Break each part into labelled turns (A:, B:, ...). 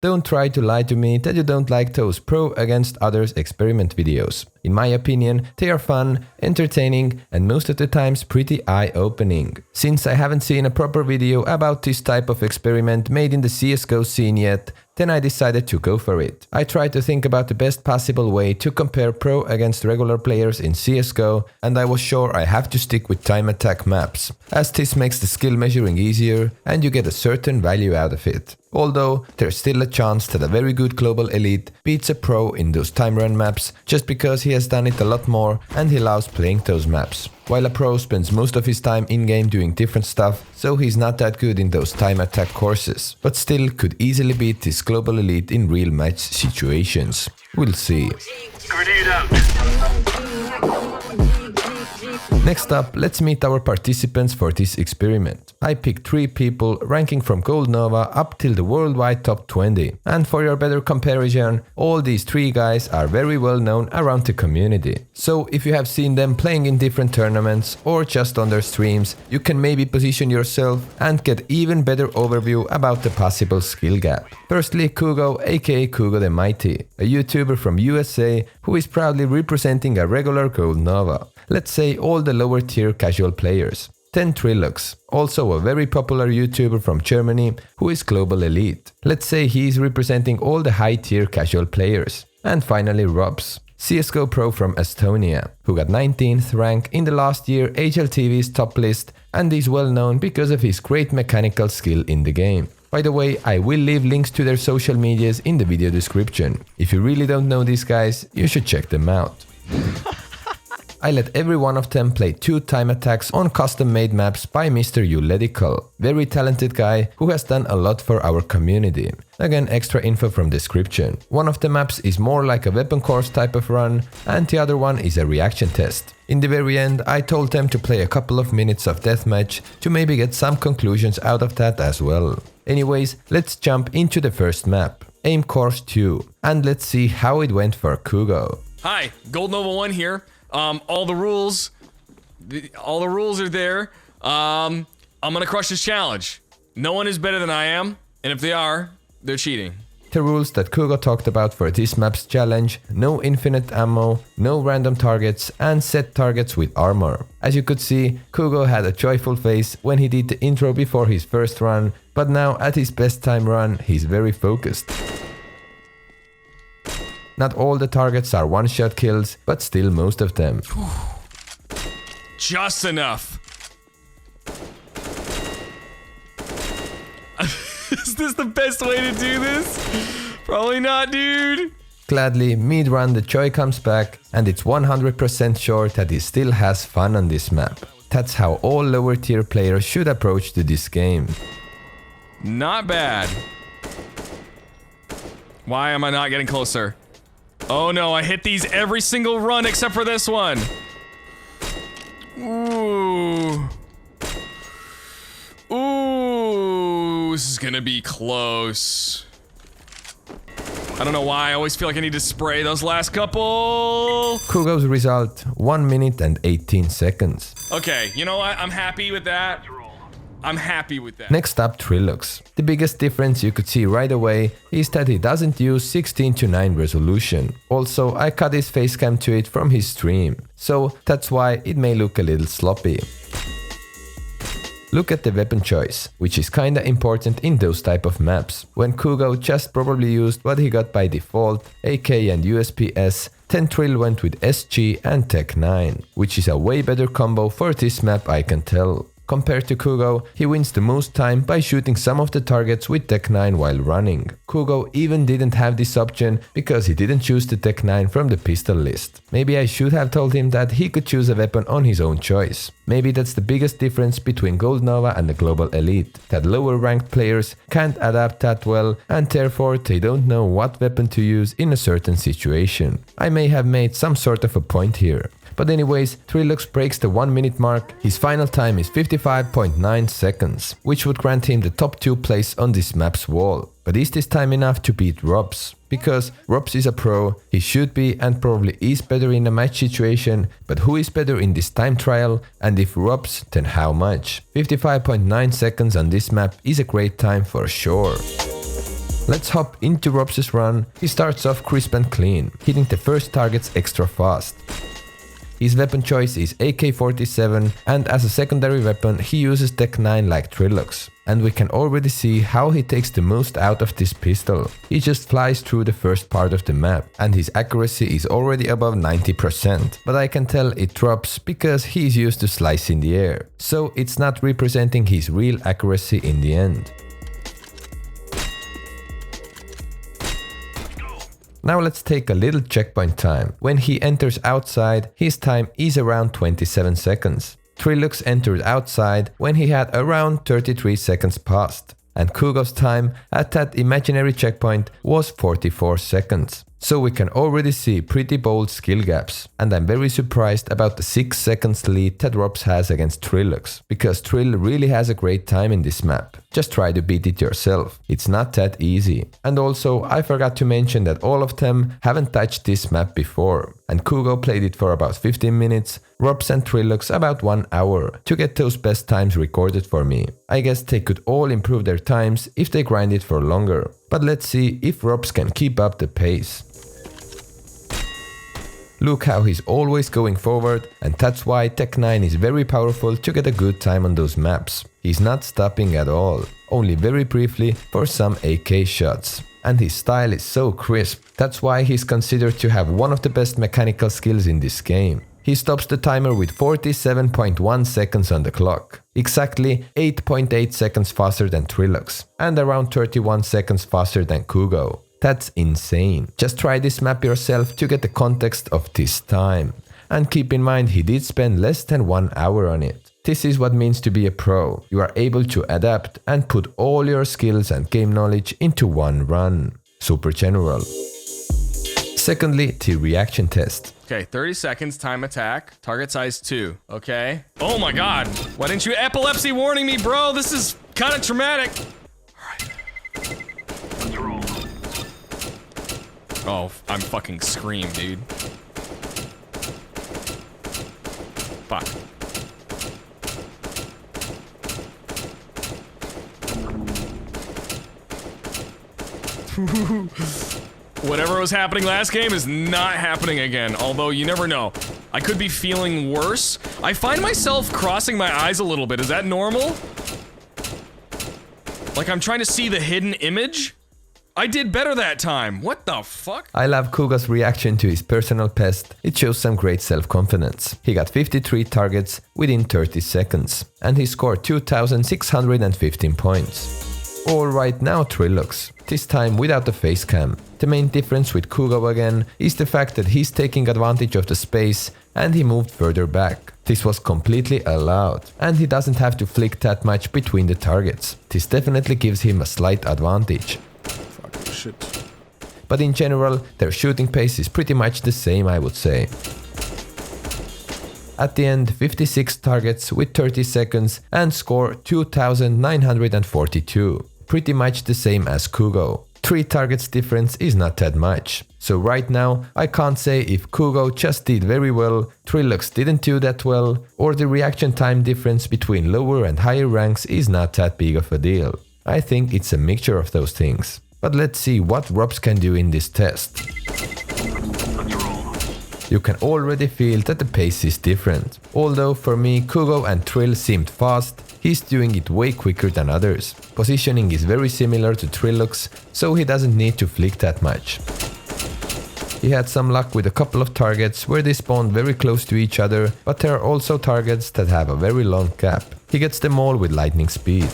A: Don't try to lie to me that you don't like those pro against others experiment videos. In my opinion, they are fun, entertaining and most of the times pretty eye-opening. Since I haven't seen a proper video about this type of experiment made in the CSGO scene yet, then I decided to go for it. I tried to think about the best possible way to compare pro against regular players in CSGO, and I was sure I have to stick with time attack maps, as this makes the skill measuring easier and you get a certain value out of it. Although there's still a chance that a very good global elite beats a pro in those time run maps just because he has done it a lot more and he loves playing those maps. While a pro spends most of his time in-game doing different stuff, so he's not that good in those time attack courses, but still could easily beat this global elite in real match situations. We'll see.
B: Grenade out.
A: Next up, let's meet our participants for this experiment. I picked 3 people ranking from Gold Nova up till the worldwide top 20. And for your better comparison, all these 3 guys are very well known around the community. So if you have seen them playing in different tournaments or just on their streams, you can maybe position yourself and get even better overview about the possible skill gap. Firstly, Kugo, aka Kugo the Mighty, a YouTuber from USA who is proudly representing a regular Gold Nova. Let's say all the lower tier casual players. Then Trilux, also a very popular YouTuber from Germany who is global elite. Let's say he is representing all the high tier casual players. And finally Robs, CSGO pro from Estonia, who got 19th rank in the last year HLTV's top list and is well known because of his great mechanical skill in the game. By the way, I will leave links to their social medias in the video description. If you really don't know these guys, you should check them out. I let every one of them play 2 time attacks on custom-made maps by Mr. ULLETICAL, very talented guy who has done a lot for our community. Again, extra info from description. One of the maps is more like a weapon course type of run, and the other one is a reaction test. In the very end, I told them to play a couple of minutes of deathmatch to maybe get some conclusions out of that as well. Anyways, let's jump into the first map, Aim Course 2, and let's see how it went for Kugo.
C: Hi, Gold Nova 1 here. All the rules are there. I'm gonna crush this challenge. No one is better than I am, and if they are, they're cheating.
A: The rules that Kugo talked about for this map's challenge: no infinite ammo, no random targets, and set targets with armor. As you could see, Kugo had a joyful face when he did the intro before his first run, but now at his best time run, he's very focused. Not all the targets are one-shot kills, but still most of them.
C: Just enough. Is this the best way to do this? Probably not, dude.
A: Gladly, mid-run the joy comes back, and it's 100% sure that he still has fun on this map. That's how all lower tier players should approach to this game.
C: Not bad. Why am I not getting closer? Oh no, I hit these every single run except for this one. Ooh. Ooh, this is gonna be close. I don't know why, I always feel like I need to spray those last couple.
A: Kugo's result, 1 minute and 18 seconds.
C: Okay, you know what? I'm happy with that. I'm happy with that.
A: Next up, Trilux. The biggest difference you could see right away is that he doesn't use 16:9 resolution. Also, I cut his facecam to it from his stream, so that's why it may look a little sloppy. Look at the weapon choice, which is kinda important in those type of maps. When Kugo just probably used what he got by default, AK and USPS, then Trill went with SG and Tech 9, which is a way better combo for this map, I can tell. Compared to Kugo, he wins the most time by shooting some of the targets with Tech 9 while running. Kugo even didn't have this option because he didn't choose the Tech 9 from the pistol list. Maybe I should have told him that he could choose a weapon on his own choice. Maybe that's the biggest difference between Gold Nova and the global elite, that lower ranked players can't adapt that well and therefore they don't know what weapon to use in a certain situation. I may have made some sort of a point here. But anyways, Trilux breaks the 1 minute mark. His final time is 55.9 seconds, which would grant him the top 2 place on this map's wall. But is this time enough to beat Robs? Because Robs is a pro, he should be and probably is better in a match situation, but who is better in this time trial? And if Robs, then how much? 55.9 seconds on this map is a great time for sure. Let's hop into Rob's run. He starts off crisp and clean, hitting the first targets extra fast. His weapon choice is AK-47 and as a secondary weapon he uses Tech 9 like Trilux. And we can already see how he takes the most out of this pistol. He just flies through the first part of the map and his accuracy is already above 90%. But I can tell it drops because he is used to slice in the air. So it's not representing his real accuracy in the end. Now let's take a little checkpoint time. When he enters outside, his time is around 27 seconds. Trilux entered outside when he had around 33 seconds passed. And Kugo's time at that imaginary checkpoint was 44 seconds. So we can already see pretty bold skill gaps. And I'm very surprised about the 6 seconds lead that Robs has against Trilux. Because Trill really has a great time in this map. Just try to beat it yourself. It's not that easy. And also I forgot to mention that all of them haven't touched this map before. And Kugo played it for about 15 minutes, Robs and Trilux about 1 hour to get those best times recorded for me. I guess they could all improve their times if they grind it for longer. But let's see if Robs can keep up the pace. Look how he's always going forward, and that's why Tech 9 is very powerful to get a good time on those maps. He's not stopping at all, only very briefly for some AK shots. And his style is so crisp, that's why he's considered to have one of the best mechanical skills in this game. He stops the timer with 47.1 seconds on the clock, exactly 8.8 seconds faster than Trilux, and around 31 seconds faster than Kugo. That's insane. Just try this map yourself to get the context of this time. And keep in mind he did spend less than 1 hour on it. This is what means to be a pro. You are able to adapt and put all your skills and game knowledge into one run. Super general. Secondly, the reaction test.
C: Okay, 30 seconds, time attack, target size 2, okay? Oh my god, why didn't you epilepsy warning me, bro? This is kind of traumatic. Oh, I'm fucking scream, dude. Fuck. Whatever was happening last game is not happening again, although you never know. I could be feeling worse. I find myself crossing my eyes a little bit. Is that normal? Like I'm trying to see the hidden image? I did better that time. What the fuck?
A: I love Kugo's reaction to his personal pest. It shows some great self-confidence. He got 53 targets within 30 seconds. And he scored 2,615 points. Alright, now Trilux. This time without the face cam. The main difference with Kugo again is the fact that he's taking advantage of the space and he moved further back. This was completely allowed, and he doesn't have to flick that much between the targets. This definitely gives him a slight advantage.
D: Fucking shit.
A: But in general, their shooting pace is pretty much the same, I would say. At the end, 56 targets with 30 seconds and score 2,942. Pretty much the same as Kugo. 3 targets difference is not that much. So right now, I can't say if Kugo just did very well, Trilux didn't do that well, or the reaction time difference between lower and higher ranks is not that big of a deal. I think it's a mixture of those things. But let's see what Robs can do in this test. You can already feel that the pace is different. Although for me Kugo and Trill seemed fast, he's doing it way quicker than others. Positioning is very similar to Trilux, so he doesn't need to flick that much. He had some luck with a couple of targets where they spawned very close to each other, but there are also targets that have a very long gap. He gets them all with lightning speed.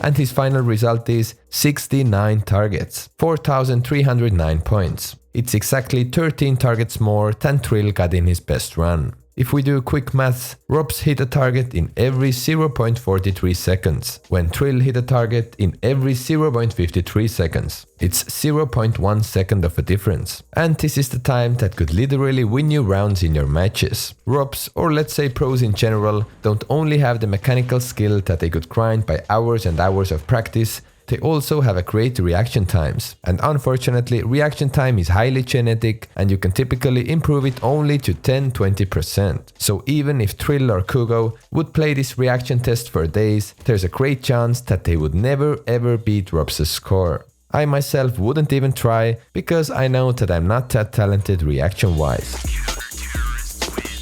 A: And his final result is 69 targets, 4,309 points. It's exactly 13 targets more than Trill got in his best run. If we do quick maths, Robs hit a target in every 0.43 seconds, when Trill hit a target in every 0.53 seconds. It's 0.1 second of a difference. And this is the time that could literally win you rounds in your matches. Robs, or let's say pros in general, don't only have the mechanical skill that they could grind by hours and hours of practice, they also have a great reaction times. And unfortunately, reaction time is highly genetic and you can typically improve it only to 10-20%. So even if Trill or Kugo would play this reaction test for days, there's a great chance that they would never ever beat Rob's score. I myself wouldn't even try, because I know that I'm not that talented reaction-wise.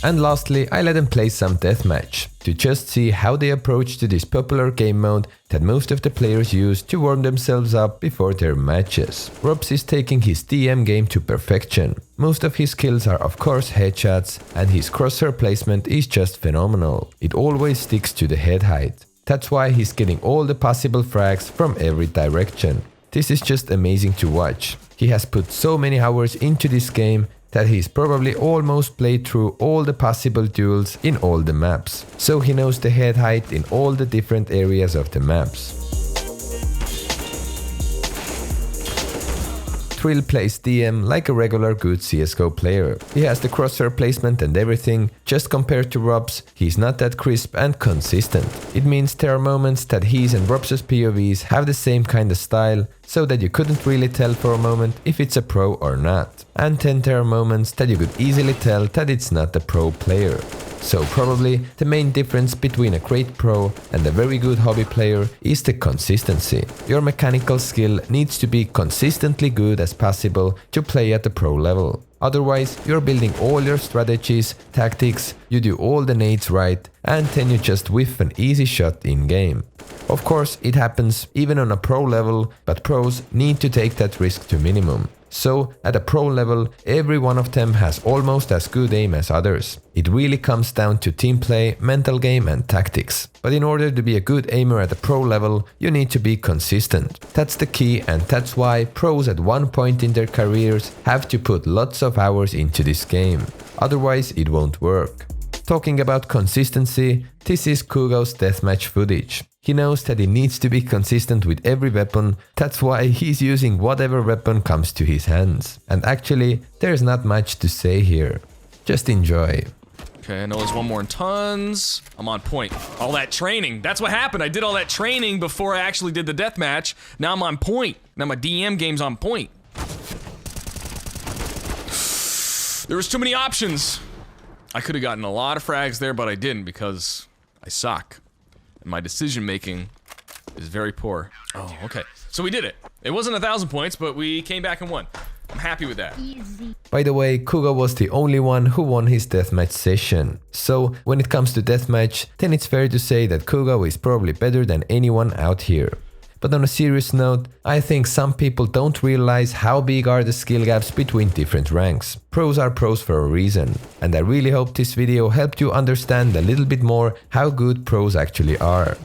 A: And lastly, I let them play some deathmatch, to just see how they approach to this popular game mode that most of the players use to warm themselves up before their matches. Robs is taking his DM game to perfection. Most of his kills are of course headshots, and his crosshair placement is just phenomenal. It always sticks to the head height. That's why he's getting all the possible frags from every direction. This is just amazing to watch. He has put so many hours into this game that he's probably almost played through all the possible duels in all the maps. So he knows the head height in all the different areas of the maps. Trill plays DM like a regular good CSGO player. He has the crosshair placement and everything, just compared to Rob's, he's not that crisp and consistent. It means there are moments that his and Rob's POVs have the same kind of style, so that you couldn't really tell for a moment if it's a pro or not. And then there are moments that you could easily tell that it's not a pro player. So probably the main difference between a great pro and a very good hobby player is the consistency. Your mechanical skill needs to be consistently good as possible to play at the pro level. Otherwise, you're building all your strategies, tactics, you do all the nades right, and then you just whiff an easy shot in game. Of course, it happens even on a pro level, but pros need to take that risk to minimum. So, at a pro level, every one of them has almost as good aim as others. It really comes down to team play, mental game and tactics. But in order to be a good aimer at a pro level, you need to be consistent. That's the key, and that's why pros at one point in their careers have to put lots of hours into this game. Otherwise, it won't work. Talking about consistency, this is Kugo's deathmatch footage. He knows that he needs to be consistent with every weapon, that's why he's using whatever weapon comes to his hands. And actually, there's not much to say here. Just enjoy.
C: Okay, I know there's one more in tons. I'm on point. All that training, that's what happened. I did all that training before I actually did the deathmatch. Now I'm on point. Now my DM game's on point. There was too many options. I could have gotten a lot of frags there, but I didn't because I suck. And my decision making is very poor. Oh, okay. So we did it. It wasn't 1,000 points, but we came back and won. I'm happy with that.
E: Easy.
A: By the way, Kugo was the only one who won his deathmatch session. So when it comes to deathmatch, then it's fair to say that Kugo is probably better than anyone out here. But on a serious note, I think some people don't realize how big are the skill gaps between different ranks. Pros are pros for a reason. And I really hope this video helped you understand a little bit more how good pros actually are.